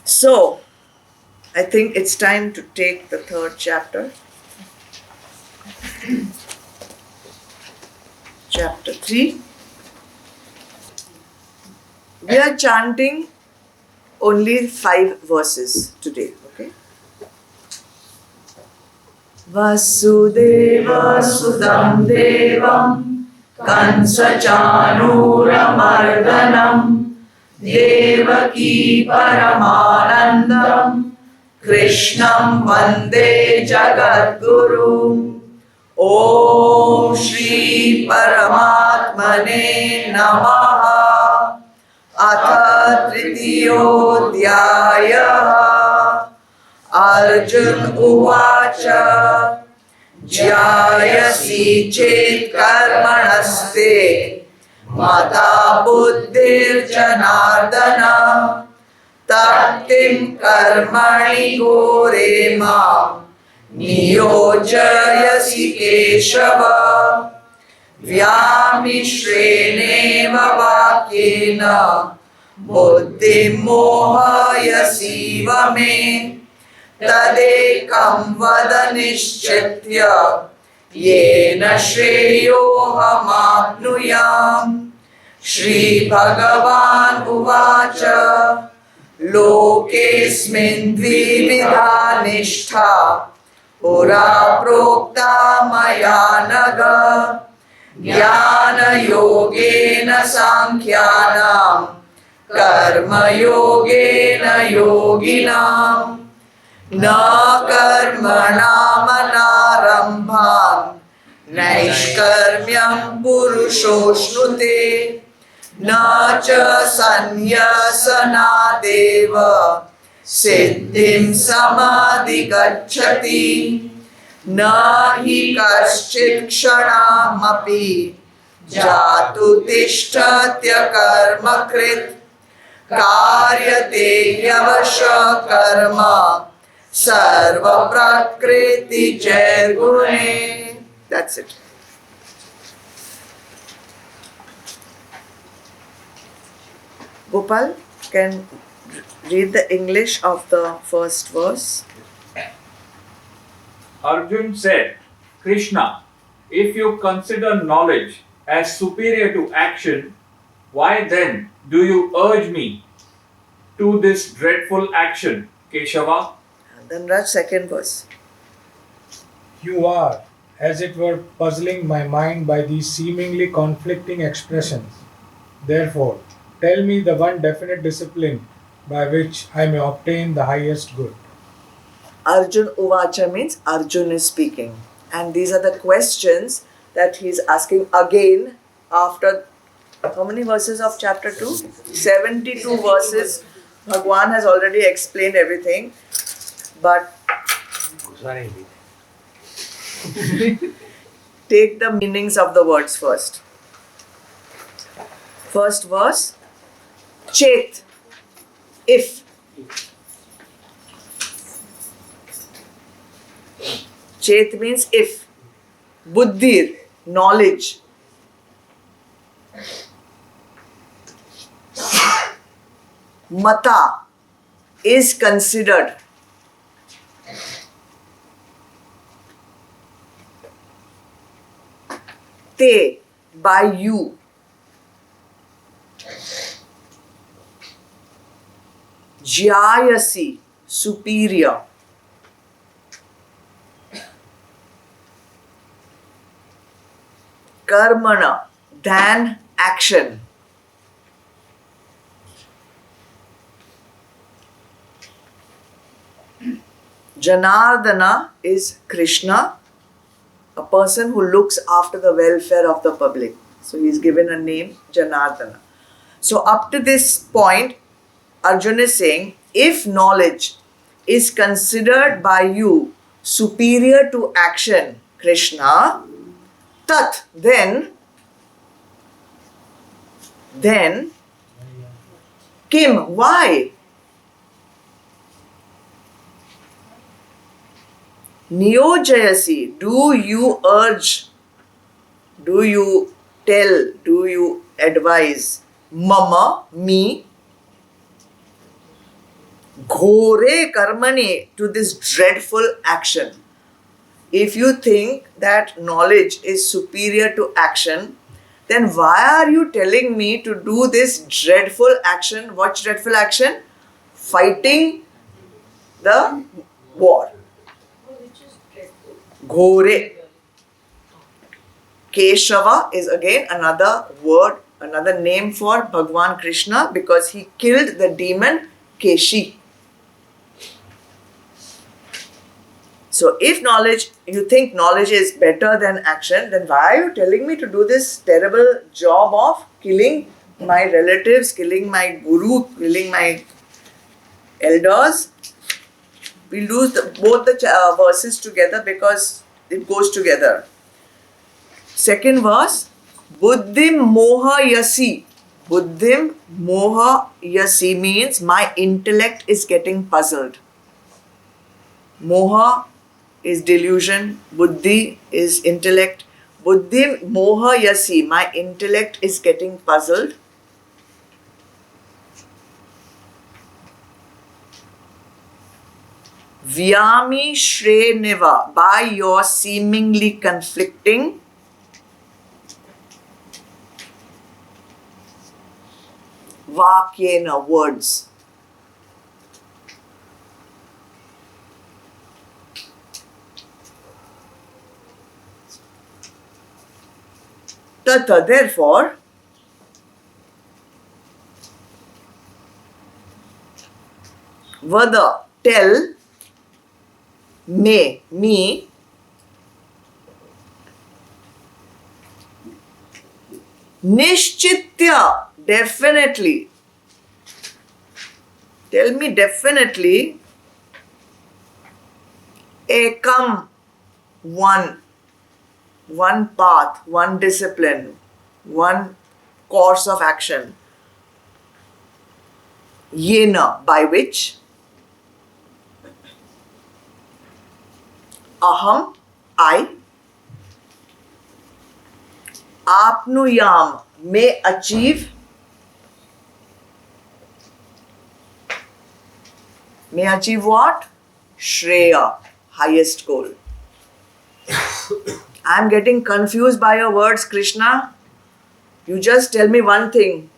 So, I think it's time to take the third chapter. Chapter 3. We are chanting only 5 verses today, okay? Vasudeva Sudam Devam Kansa Chanuramardanam Devaki Paramanandam Krishnam Vande Jagadguru. Om Shri Paramatmane Namaha. Atha Tritiyodhyayah. Arjun Uvacha. Jyayasi Chet Karmanaste Mata Buddhir Janardana Taktim Karmani Gore Mam Niyojayasi Keshava Vyamishreneva Vakyena Buddhim Mohayasiva Me Tadekam vada nishchetya yena shreyohamapnuyam. Shri Bhagavan uvacha lokesmin dvividha nishtha pura prokta maya naga jnana yogena sankhyanam karma yogena yoginam. Na karmanam naishkarmyam purushoshnute na cha sanyasana deva siddhim samadhi gacchati na hi kaschit kshanamapi jatu tishtatya karma krit karyate yavasha karma Sarva Prakriti Jairgune. That's it. Gopal can read the English of the first verse. Arjun said, Krishna, if you consider knowledge as superior to action, why then do you urge me to this dreadful action, Keshava? Then Raj, second verse. You are, as it were, puzzling my mind by these seemingly conflicting expressions. Therefore, tell me the one definite discipline by which I may obtain the highest good. Arjun Uvacha means Arjun is speaking. And these are the questions that he's asking again after how many verses of chapter 2? 72 verses. Bhagwan has already explained everything. But take the meanings of the words first. First verse, Chet, if. Chet means if. Buddhir, knowledge. Mata is considered. Te, by you. Jyayasi, superior. Karmana, than action. Janardana is Krishna, a person who looks after the welfare of the public. So he's given a name, Janardana. So up to this point, Arjuna is saying, if knowledge is considered by you superior to action, Krishna, tat, then, Kim, why? Niyojayasi, do you urge, do you tell, do you advise, mama, me, ghore karmani, to this dreadful action. If you think that knowledge is superior to action, then why are you telling me to do this dreadful action? What dreadful action? Fighting the war. Ghore. Keshava is again another word, another name for Bhagwan Krishna, because he killed the demon Keshi. So if you think knowledge is better than action, then why are you telling me to do this terrible job of killing my relatives, killing my guru, killing my elders? We'll do both the verses together because it goes together. Second verse, Buddhim moha yasi. Buddhim moha yasi means my intellect is getting puzzled. Moha is delusion, buddhi is intellect. Buddhim moha yasi, my intellect is getting puzzled. Vyami shreneva, by your seemingly conflicting vakyena, words. Tata, therefore, vada, tell, me, nishchitya, definitely. Tell me definitely, ekam, one path, one discipline, one course of action. Yena, by which aham, I, apnuyam, may achieve, what? Shreya, highest goal. I am getting confused by your words, Krishna. You just tell me one thing.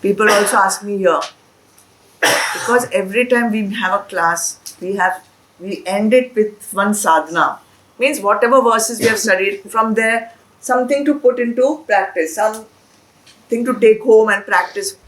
People also ask me here, because every time we have a class, we end it with one sadhana. Means whatever verses we have studied, from there, something to put into practice, something to take home and practice.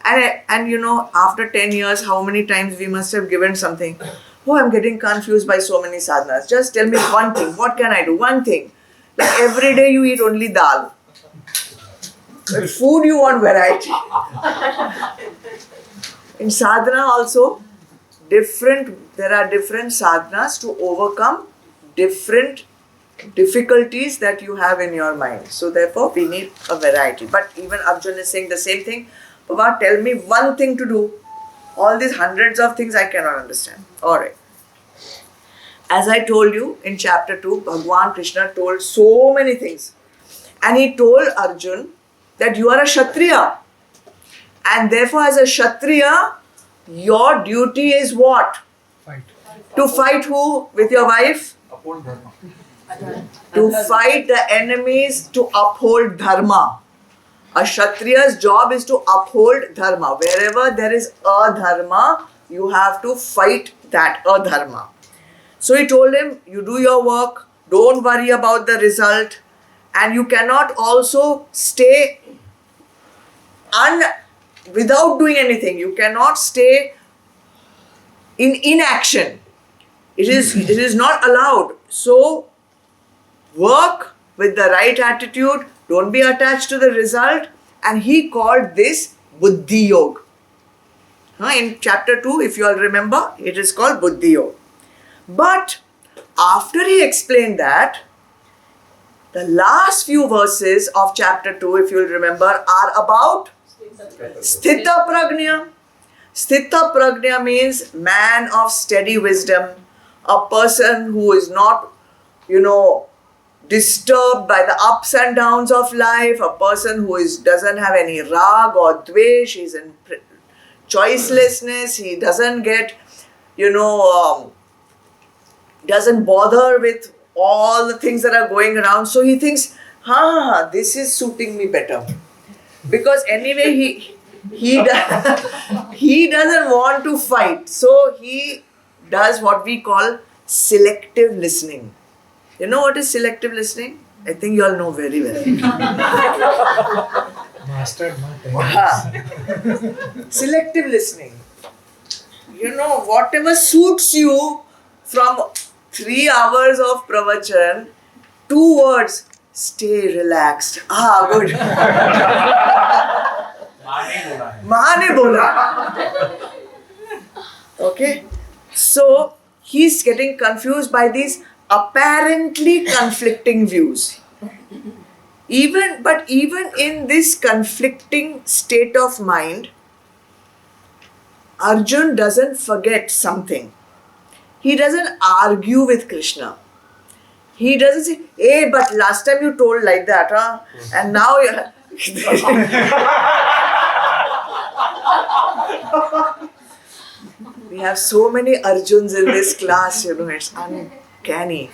And you know, after 10 years, how many times we must have given something. Oh, I'm getting confused by so many sadhanas. Just tell me one thing. What can I do? One thing. Like every day you eat only dal. But food you want variety. In sadhana also, there are different sadhanas to overcome different difficulties that you have in your mind. So therefore, we need a variety. But even Arjuna is saying the same thing. Baba, tell me one thing to do. All these hundreds of things I cannot understand. Alright. As I told you in chapter 2, Bhagwan Krishna told so many things. And he told Arjun that you are a Kshatriya. And therefore, as a Kshatriya, your duty is what? Fight. To fight who? With your wife? Uphold dharma. To fight the enemies, to uphold dharma. A Kshatriya's job is to uphold dharma. Wherever there is a dharma, you have to fight that adharma. So he told him, you do your work, don't worry about the result, and you cannot also stay without doing anything. You cannot stay in inaction. It is not allowed. So work with the right attitude, don't be attached to the result, and he called this Buddhi Yoga. In chapter 2, if you all remember, it is called Buddhi Yoga. But after he explained that, the last few verses of chapter 2, if you will remember, are about Sthita Prajna. Sthita Prajna means man of steady wisdom, a person who is not, disturbed by the ups and downs of life, a person who doesn't have any rag or dvesh, he's in choicelessness, he doesn't get, doesn't bother with all the things that are going around. So he thinks, this is suiting me better. Because anyway, he doesn't want to fight. So he does what we call selective listening. You know what is selective listening? I think you all know very well. Mastered my Selective listening. Whatever suits you from 3 hours of pravachan, 2 words, stay relaxed. Good. Maha ne bola. Okay. So he's getting confused by these apparently conflicting views. Even in this conflicting state of mind, Arjun doesn't forget something. He doesn't argue with Krishna. He doesn't say, hey, but last time you told like that, huh? And now we have so many Arjuns in this class, it's uncanny.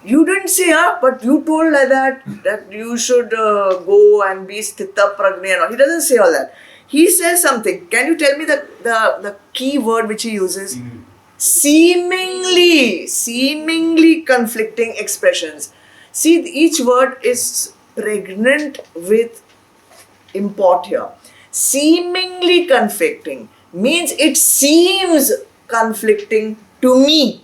You didn't say, but you told like that you should go and be sthita prajna. He doesn't say all that. He says something. Can you tell me the key word which he uses? Seemingly conflicting expressions. See, each word is pregnant with import here. Seemingly conflicting means it seems conflicting to me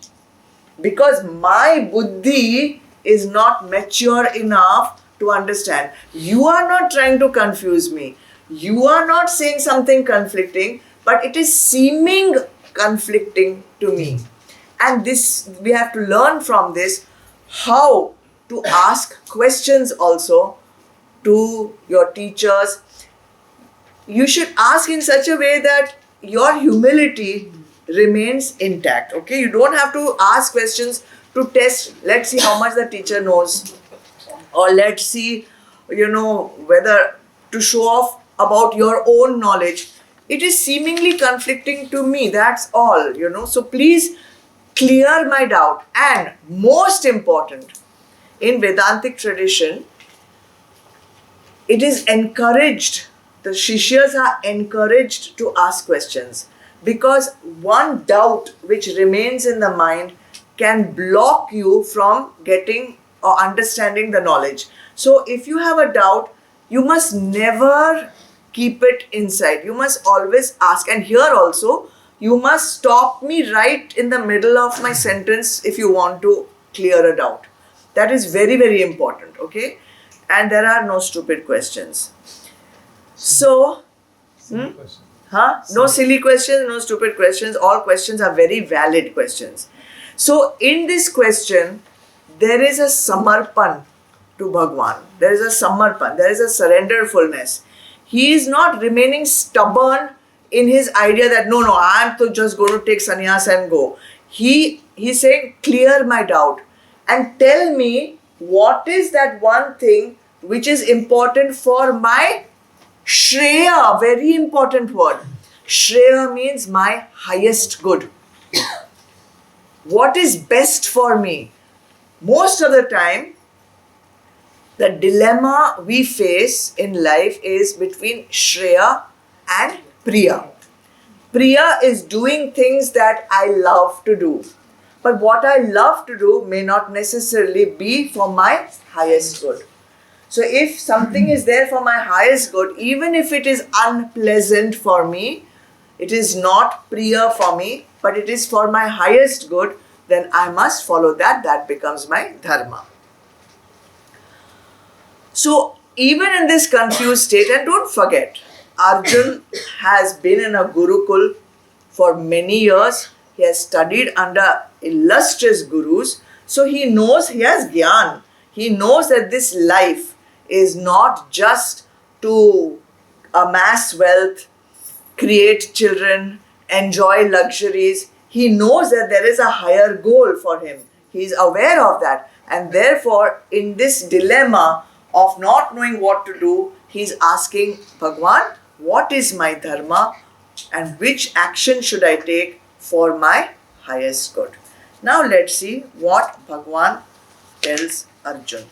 because my buddhi is not mature enough to understand. You are not trying to confuse me. You are not saying something conflicting, but it is seeming conflicting to me. And this, we have to learn from this how to ask questions also to your teachers. You should ask in such a way that your humility remains intact. Okay, you don't have to ask questions to test, let's see how much the teacher knows, or let's see, whether to show off about your own knowledge. It is seemingly conflicting to me, that's all, So please clear my doubt. And most important, in Vedantic tradition, it is encouraged, the Shishyas are encouraged to ask questions, because one doubt which remains in the mind can block you from getting or understanding the knowledge. So if you have a doubt, you must never keep it inside. You must always ask. And here also, you must stop me right in the middle of my sentence if you want to clear a doubt. That is very, very important, okay? And there are no stupid questions. So, no silly questions, no stupid questions. All questions are very valid questions. So, in this question, there is a samarpan to Bhagwan. There is a samarpan. There is a surrenderfulness. He is not remaining stubborn in his idea that no, I am just going to take sannyas and go. He's saying, clear my doubt and tell me what is that one thing which is important for my Shreya, very important word. Shreya means my highest good. What is best for me? Most of the time, the dilemma we face in life is between Shreya and Priya. Priya is doing things that I love to do. But what I love to do may not necessarily be for my highest good. So if something is there for my highest good, even if it is unpleasant for me, it is not Priya for me, but it is for my highest good, then I must follow that. That becomes my dharma. So even in this confused state, and don't forget, Arjun has been in a Gurukul for many years. He has studied under illustrious gurus. So he knows, he has gyan. He knows that this life is not just to amass wealth, create children, enjoy luxuries. He knows that there is a higher goal for him. He is aware of that. And therefore, in this dilemma of not knowing what to do, he's asking Bhagwan, what is my dharma and which action should I take for my highest good? Now let's see what Bhagwan tells Arjun.